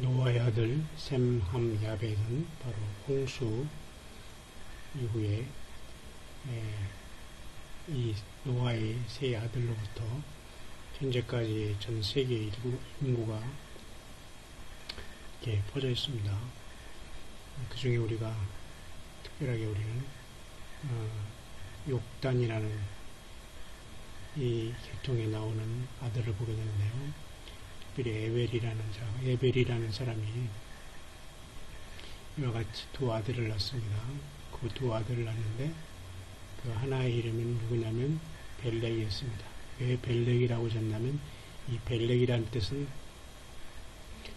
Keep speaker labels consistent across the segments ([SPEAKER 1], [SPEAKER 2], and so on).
[SPEAKER 1] 노아의 아들 셈, 함, 야벳은 바로 홍수 이후에 이 노아의 세 아들로부터 현재까지 전 세계 인구가 이렇게 퍼져 있습니다. 그 중에 우리가 특별하게 우리는 욕단이라는 이 계통에 나오는 아들을 보게 되는데요. 특별히 에벨이라는 사람이 이와 같이 두 아들을 낳습니다. 그 두 아들을 낳는데 그 하나의 이름은 누구냐면 벨렉이었습니다. 왜 벨렉이라고 졌냐면 이 벨렉이라는 뜻은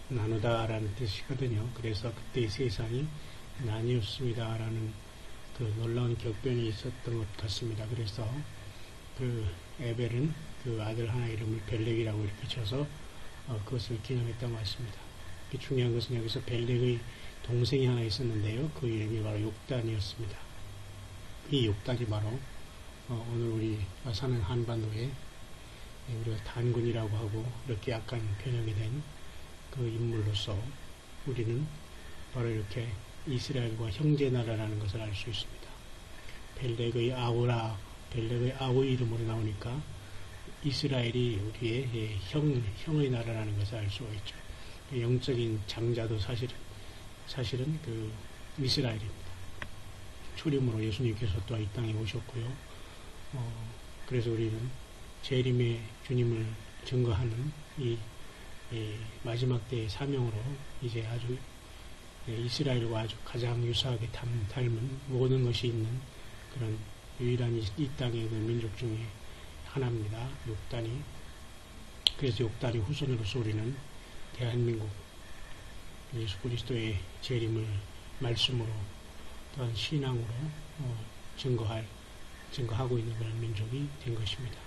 [SPEAKER 1] 나누다라는 뜻이거든요. 그래서 그때 이 세상이 나뉘었습니다라는 그 놀라운 격변이 있었던 것 같습니다. 그래서 그 에벨은 그 아들 하나 이름을 벨렉이라고 이렇게 쳐서 그것을 기념했던 것 같습니다. 중요한 것은 여기서 벨렉의 동생이 하나 있었는데요. 그 이름이 바로 욕단이었습니다. 이 욕단이 바로 오늘 우리가 사는 한반도에 우리가 단군이라고 하고 이렇게 약간 변형이 된 그 인물로서 우리는 바로 이렇게 이스라엘과 형제나라라는 것을 알 수 있습니다. 벨렉의 아우 이름으로 나오니까 이스라엘이 우리의 형의 나라라는 것을 알 수가 있죠. 영적인 장자도 사실은 그 이스라엘입니다. 초림으로 예수님께서 또한 이 땅에 오셨고요. 그래서 우리는 재림의 주님을 증거하는 이 마지막 때의 사명으로 이제 아주 이스라엘과 아주 가장 유사하게 닮은 모든 것이 있는 그런 유일한 이 땅의 그 민족 중에 하나입니다. 욕단이. 그래서 욕단이 후손으로서 우리는 대한민국 예수 그리스도의 재림을 말씀으로 또한 신앙으로 증거하고 있는 그런 민족이 된 것입니다.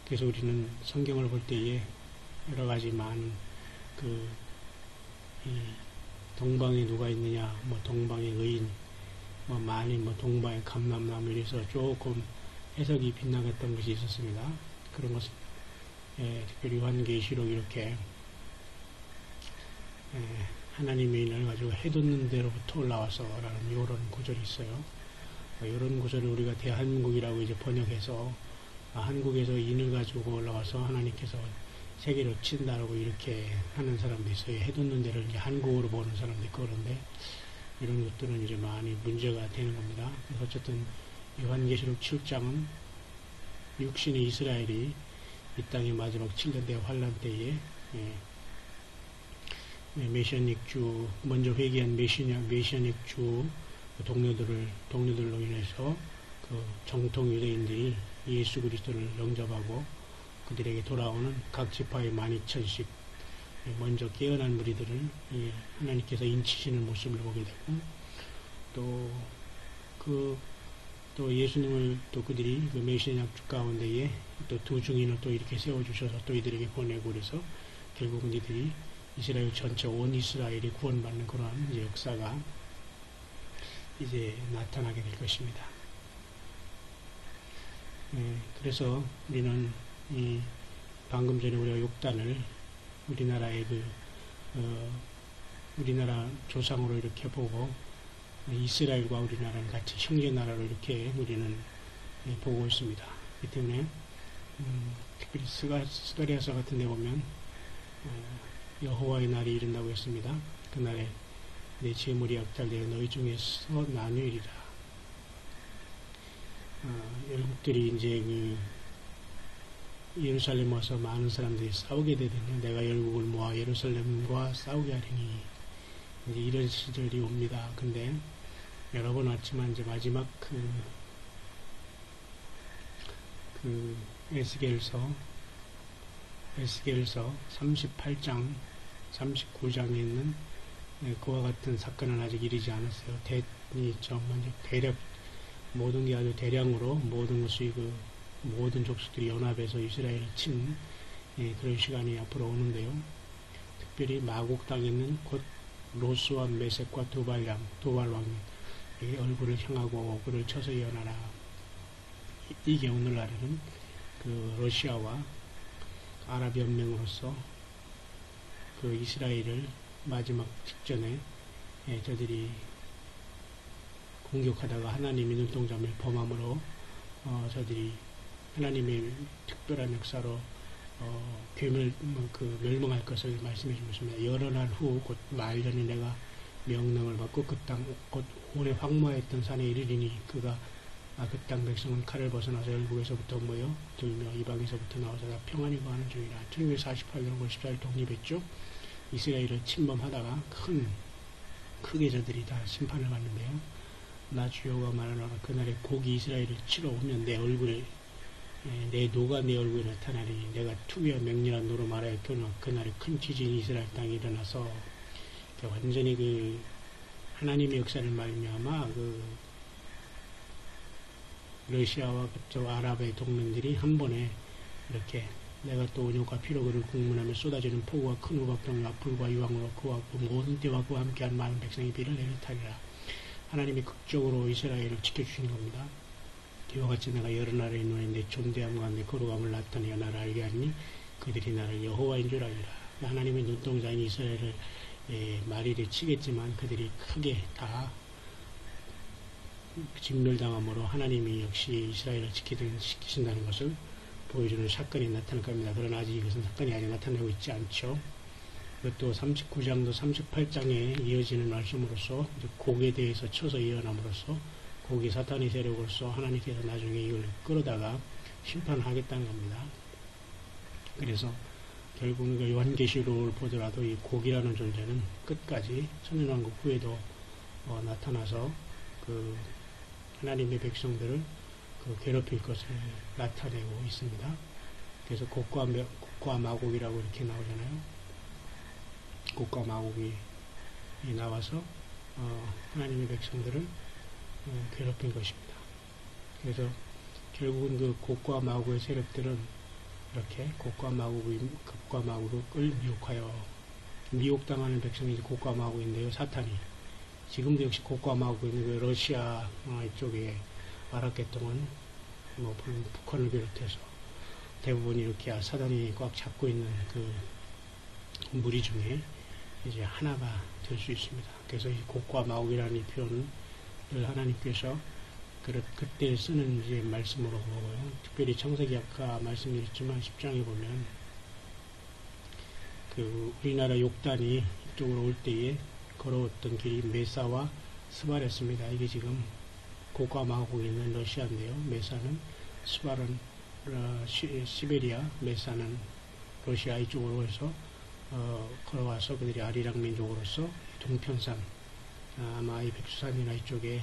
[SPEAKER 1] 그래서 우리는 성경을 볼 때에 여러 가지 많은 이 동방에 누가 있느냐, 동방의 의인, 동방의 감람나무 이래서 조금 해석이 빗나갔던 것이 있었습니다. 그런 것은 특별히 요한계시록 이렇게 하나님의 인을 가지고 해돋는 데로부터 올라와서 라는 이런 구절이 있어요. 이런 구절을 우리가 대한민국이라고 이제 번역해서 한국에서 인을 가지고 올라와서 하나님께서 세계로 친다라고 이렇게 하는 사람도 있어요. 해돋는 데를 이제 한국으로 보는 사람도 있고 그런데 이런 것들은 이제 많이 문제가 되는 겁니다. 그래서 어쨌든 요한계시록 7장은 육신의 이스라엘이 이 땅의 마지막 7년 대 환란 때에 메시아닉 주 먼저 회개한 메시아닉 주 동료들로 인해서 그 정통 유대인들이 예수 그리스도를 영접하고 그들에게 돌아오는 각 지파의 12,000씩 먼저 깨어난 무리들을 하나님께서 인치시는 모습을 보게 되고 또 예수님을 또 그들이 그 메시아닉 주 가운데에 또 두 증인을 또 이렇게 세워주셔서 또 이들에게 보내고 그래서 결국은 이들이 이스라엘 전체 온 이스라엘이 구원받는 그러한 이제 역사가 이제 나타나게 될 것입니다. 그래서 우리는 방금 전에 우리가 욕단을 우리나라의 우리나라 조상으로 이렇게 보고 이스라엘과 우리나라는 같이 형제나라로 이렇게 우리는 보고 있습니다. 그렇기 때문에 특별히 스가랴서 같은 데 보면 여호와의 날이 이른다고 했습니다. 그날에 내 재물이 약탈되어 너희 중에서 나누리라. 열국들이 이제 예루살렘 와서 많은 사람들이 싸우게 되거든요. 내가 열국을 모아 예루살렘과 싸우게 하리니 이제 이런 시절이 옵니다. 근데 여러 번 왔지만 이제 마지막 에스겔서 38장 39장에 있는 그와 같은 사건은 아직 이르지 않았어요. 대략 모든 게 아주 대량으로 모든 것이 모든 족속들이 연합해서 이스라엘을 친 그런 시간이 앞으로 오는데요. 특별히 마곡 땅에 있는 곧 로스와 메섹과 도발왕이 얼굴을 향하고 그를 쳐서 예언하라. 이게 오늘날에는 그 러시아와 아랍연맹으로서 그 이스라엘을 마지막 직전에 저들이 공격하다가 하나님이 눈동자를 범함으로 저들이 하나님의 특별한 역사로 멸망할 것을 말씀해 주고 있습니다. 여러 날 후 곧 말 전에 내가 명령을 받고 그 땅 곧 오래 황무하였던 산에 이르리니 그가 그 땅 백성은 칼을 벗어나서 열국에서부터 모여 들며 이방에서부터 나와서 다 평안히 거하는 중이라. 1948년 5월 14일 독립했죠. 이스라엘을 침범하다가 크게 저들이 다 심판을 받는데요. 나 주여가 말하노라 그날에 곡이 이스라엘을 치러 오면 내 노가 내 얼굴에 나타나리니 내가 투기와 맹렬한 노로 말하였거늘 그날에 큰 지진이 이스라엘 땅에 일어나서 완전히 하나님의 역사를 말미암아 러시아와 그쪽 아랍의 동맹들이 한 번에 이렇게 내가 또 온유과 피로 그를 국문하며 쏟아지는 폭우와 큰 우박병과 불과 유황으로 그와 그 모든 때와 그와 함께한 많은 백성이 비를 내리타리라. 하나님이 극적으로 이스라엘을 지켜주시는 겁니다. 이와 같이 내가 여러 나라의 눈에 내 존대함과 내 거룩함을 나타내어 나를 알게 하니 그들이 나를 여호와인 줄 알리라. 하나님의 눈동자인 이스라엘을 마리를 치겠지만 그들이 크게 다 직멸당함으로 하나님이 역시 이스라엘을 지키신다는 것을 보여주는 사건이 나타날 겁니다. 그러나 아직 이것은 사건이 아직 나타나고 있지 않죠. 이것도 39장도 38장에 이어지는 말씀으로서 곡에 대해서 쳐서 예언함으로써 곡이 사탄의 세력으로서 하나님께서 나중에 이걸 끌어다가 심판하겠다는 겁니다. 그래서 결국 요한계시록을 보더라도 이 곡이라는 존재는 끝까지 천년왕국 후에도 나타나서 하나님의 백성들을 괴롭힐 것을 나타내고 있습니다. 그래서 곡과 마곡이라고 이렇게 나오잖아요. 곡과 마곡이 나와서 하나님의 백성들을 괴롭힌 것입니다. 그래서 결국은 그 곡과 마곡의 세력들은 이렇게 곡과 마곡을 미혹당하는 백성이 곡과 마곡인데요. 사탄이 지금도 역시 곡과 마곡인 러시아 쪽에 아랍계통은 북한을 비롯해서 대부분 이렇게 사단이 꽉 잡고 있는 그 무리 중에 이제 하나가 될 수 있습니다. 그래서 이 곡과 마곡이라는 이 표현을 하나님께서 그때 쓰는 이제 말씀으로 보고요. 특별히 창세기 아까 말씀드렸지만 10장에 보면 우리나라 욕단이 이쪽으로 올 때에 걸어왔던 길이 메사와 스발이었습니다. 이게 지금 곡과 마곡이 있는 러시아인데요. 메사는 스발은 시베리아, 메사는 러시아 이쪽으로 해서 걸어와서 그들이 아리랑 민족으로서 동편산 아마 이 백두산이나 이쪽에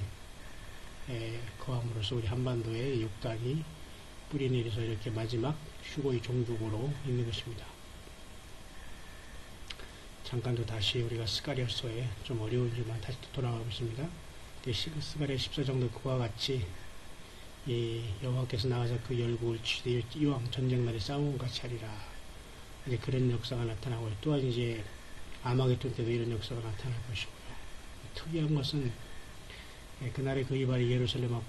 [SPEAKER 1] 거함으로써 우리 한반도에 욕단이 뿌리 내려서 이렇게 마지막 휴거의 종족으로 있는 것입니다. 잠깐 또 다시 우리가 스가랴서에 좀 어려운지만 다시 또 돌아가고 있습니다. 스가랴 14장도 그와 같이 여호와께서 나가서 그 열국을 치되 이왕 전쟁날에 싸움과 같이 하리라. 이제 그런 역사가 나타나고 또한 이제 아마겟돈 때도 이런 역사가 나타날 것이고요. 특이한 것은 그날의 그 이발이 예루살렘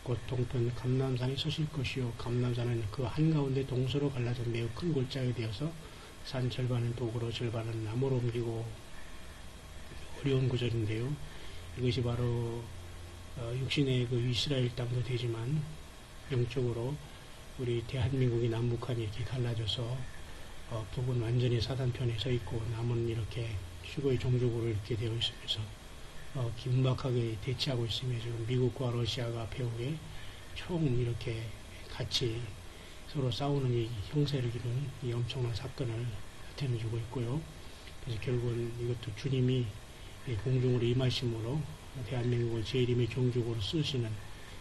[SPEAKER 1] 곧 동편 감람산에 서실 것이요 감람산은 그 한가운데 동서로 갈라져 매우 큰 골짜기 되어서 산 절반은 독으로 절반은 나무로 옮기고 어려운 구절인데요. 이것이 바로 육신의 그 이스라엘 땅도 되지만 영적으로 우리 대한민국이 남북한이 이렇게 갈라져서 북은 완전히 사단 편에 서 있고 남은 이렇게 휴거의 종족으로 이렇게 되어 있으면서 긴박하게 대치하고 있으며 지금 미국과 러시아가 배후에 총 이렇게 같이 서로 싸우는 이 형세를 기른 이 엄청난 사건을 나타내주고 있고요. 그래서 결국은 이것도 주님이 공중으로 임하심으로 대한민국을 제1임의 종족으로 쓰시는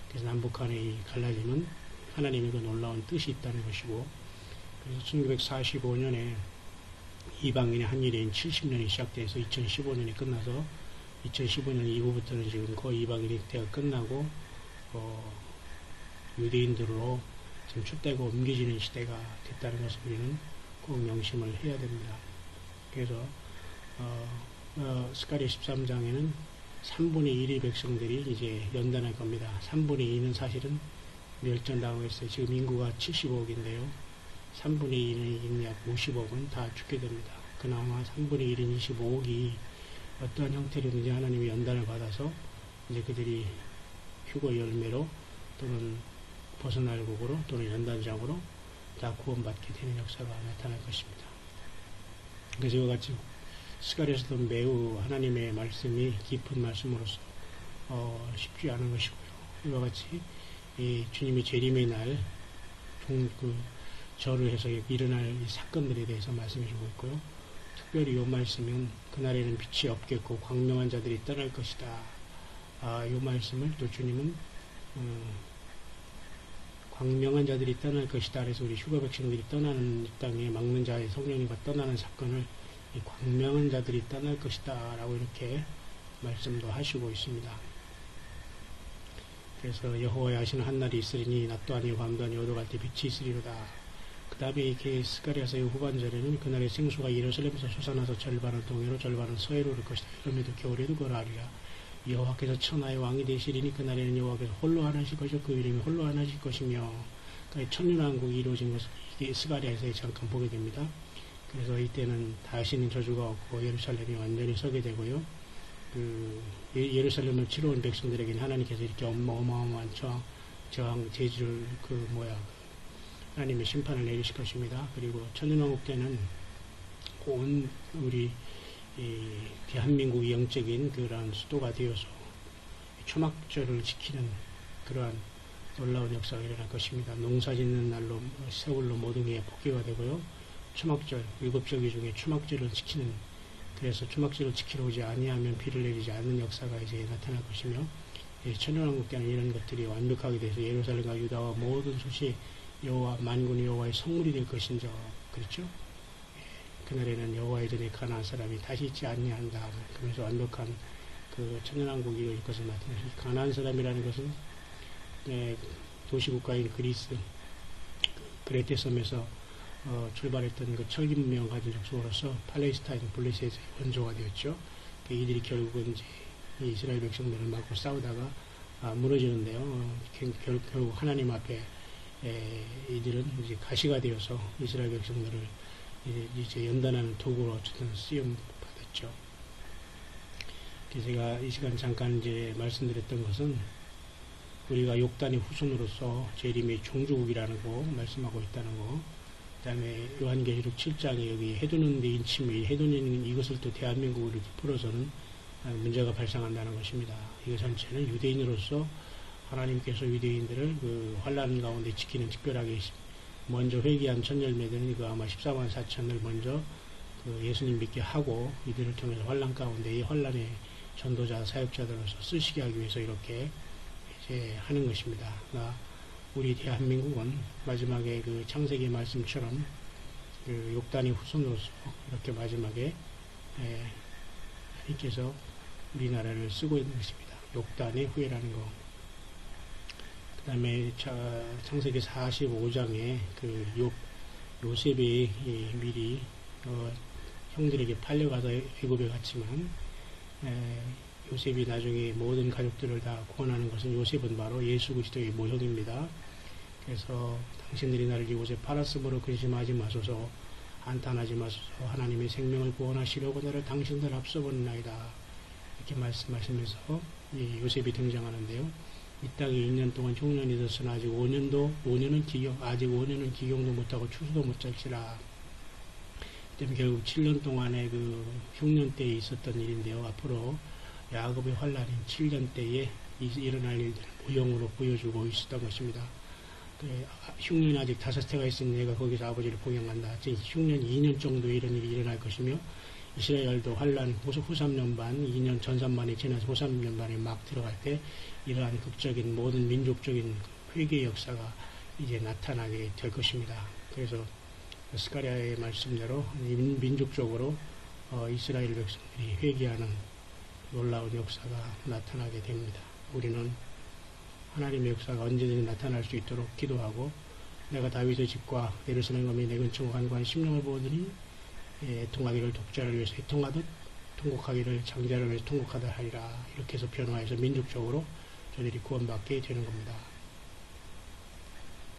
[SPEAKER 1] 그래서 남북한의 갈라짐은 하나님의 그 놀라운 뜻이 있다는 것이고 그래서 1945년에 이방인의 한일인 70년이 시작돼서 2015년이 끝나서 2015년 이후부터는 지금 거의 이방인의 때가 끝나고 유대인들로 지금 출대가 옮겨지는 시대가 됐다는 것을 우리는 꼭 명심을 해야 됩니다. 그래서 스가랴 13장에는 3분의 1의 백성들이 이제 연단할 겁니다. 3분의 2는 사실은 멸전당하고 있어요. 지금 인구가 75억인데요. 3분의 2는 약 50억은 다 죽게 됩니다. 그나마 3분의 1인 25억이 어떠한 형태로든지 하나님의 연단을 받아서 이제 그들이 휴거 열매로 또는 벗어날곡으로 또는 연단장으로 다 구원받게 되는 역사가 나타날 것입니다. 그래서 이와 같이 스가랴서도 매우 하나님의 말씀이 깊은 말씀으로서 쉽지 않은 것이고요. 이와 같이 이 주님의 재림의 날 절을 해서 일어날 이 사건들에 대해서 말씀해주고 있고요. 특별히 이 말씀은 그날에는 빛이 없겠고 광명한 자들이 떠날 것이다. 이 말씀을 또 주님은 광명한 자들이 떠날 것이다. 그래서 우리 휴가 백성들이 떠나는 이 땅에 막는 자의 성령님과 떠나는 사건을 이 광명한 자들이 떠날 것이다 라고 이렇게 말씀도 하시고 있습니다. 그래서 여호와의 하시는 한날이 있으리니 낮도 아니요 밤도 아니요 어두갈 때 빛이 있으리로다. 그 다음에 이렇게 스가랴서의 후반절에는 그날의 생수가 예루살렘에서 솟아나서 절반은 동해로 절반은 서해로 오를 것이다. 여름에도 겨울에도 그러하리라. 여호와께서 천하의 왕이 되시리니 그날에는 여호와께서 홀로 하나실 것이요 그 이름이 홀로 하나실 것이며, 그러니까 천년왕국이 이루어진 것을 이게 스가랴에서 잠깐 보게 됩니다. 그래서 이때는 다시는 저주가 없고 예루살렘이 완전히 서게 되고요. 예루살렘을 치러온 백성들에게는 하나님께서 이렇게 어마어마한 저항, 제지를 하나님의 심판을 내리실 것입니다. 그리고 천년왕국 때는 온 우리 대한민국이 영적인 그러한 수도가 되어서 초막절을 지키는 그러한 놀라운 역사가 일어날 것입니다. 농사 짓는 날로 세월로 모든 게 복귀가 되고요. 초막절, 7절기 중에 초막절을 지키는, 그래서 초막절을 지키러 오지 아니하면 비를 내리지 않는 역사가 이제 나타날 것이며, 천년왕국 때는 이런 것들이 완벽하게 돼서 예루살렘과 유다와 모든 솥이 여호와 만군의 여호와의 성물이 될 것인저, 그렇죠? 그날에는 여호와의 전에 가나안 사람이 다시 있지 아니한다. 그러면서 완벽한 그 천년왕국이 이루어질 것을 나타내서, 가나안 사람이라는 것은 도시국가인 그리스 그레테 섬에서 출발했던 그 철기 문명을 가진 족속으로서 팔레스타인 블레셋의 원조가 되었죠. 이들이 결국은 이제 이스라엘 백성들을 막고 싸우다가 무너지는데요. 결국 하나님 앞에 이들은 이제 가시가 되어서 이스라엘 백성들을 이제 연단하는 도구로 어쨌든 쓰임 받았죠. 제가 이 시간 잠깐 이제 말씀드렸던 것은 우리가 욕단의 후손으로서 재림의 종주국이라는 거 말씀하고 있다는 거. 그 다음에 요한계시록 7장에 여기 해도는 데 인침이, 해도는 이것을 또 대한민국으로 이렇게 풀어서는 문제가 발생한다는 것입니다. 이거 전체는 유대인으로서 하나님께서 유대인들을 그 환란 가운데 지키는, 특별하게 먼저 회개한 천열매들은 그 아마 14만 4천을 먼저 그 예수님 믿게 하고 이들을 통해서 환란 가운데 이 환란의 전도자 사역자들로서 쓰시게 하기 위해서 이렇게 이제 하는 것입니다. 그러니까 우리 대한민국은 마지막에 그 창세기 말씀처럼 그 욕단의 후손으로서 이렇게 마지막에 하나님께서 우리나라를 쓰고 있는 것입니다. 욕단의 후예라는 거. 그 다음에 창세기 45장에 그 요셉이 미리 형들에게 팔려가서 애굽에 갔지만 요셉이 나중에 모든 가족들을 다 구원하는 것은, 요셉은 바로 예수 그리스도의 모형입니다. 그래서 당신들이 나를 이곳에 팔았으므로 근심하지 마소서, 한탄하지 마소서, 하나님의 생명을 구원하시려고 나를 당신들 앞서 보내나이다. 이렇게 말씀하시면서 이 요셉이 등장하는데요. 이 땅에 2년 동안 흉년이 있었으나 아직 5년은 기경도 못하고 추수도 못할지라. 그다음에 결국 7년 동안의 그 흉년 때에 있었던 일인데요. 앞으로 야곱의 환란인 7년 때에 일어날 일들을 모형으로 보여주고 있었던 것입니다. 흉년이 아직 5해가 있으니 내가 거기서 아버지를 복양한다. 흉년 2년 정도에 이런 일이 일어날 것이며, 이스라엘도 환란 후 3년 반, 2년 전산만에 지나서 후 3년 반에 막 들어갈 때 이러한 극적인 모든 민족적인 회개의 역사가 이제 나타나게 될 것입니다. 그래서 스가랴의 말씀대로 민족적으로 이스라엘 백성들이 회개하는 놀라운 역사가 나타나게 됩니다. 우리는 하나님의 역사가 언제든지 나타날 수 있도록 기도하고, 내가 다윗의 집과 예루살렘 검이 내 근처 간구한 심령을 보더니 애통하기를 독자를 위해서 애통하듯 통곡하기를 장자를 위해서 통곡하다 하리라. 이렇게 해서 변화해서 민족적으로 저들이 구원받게 되는 겁니다.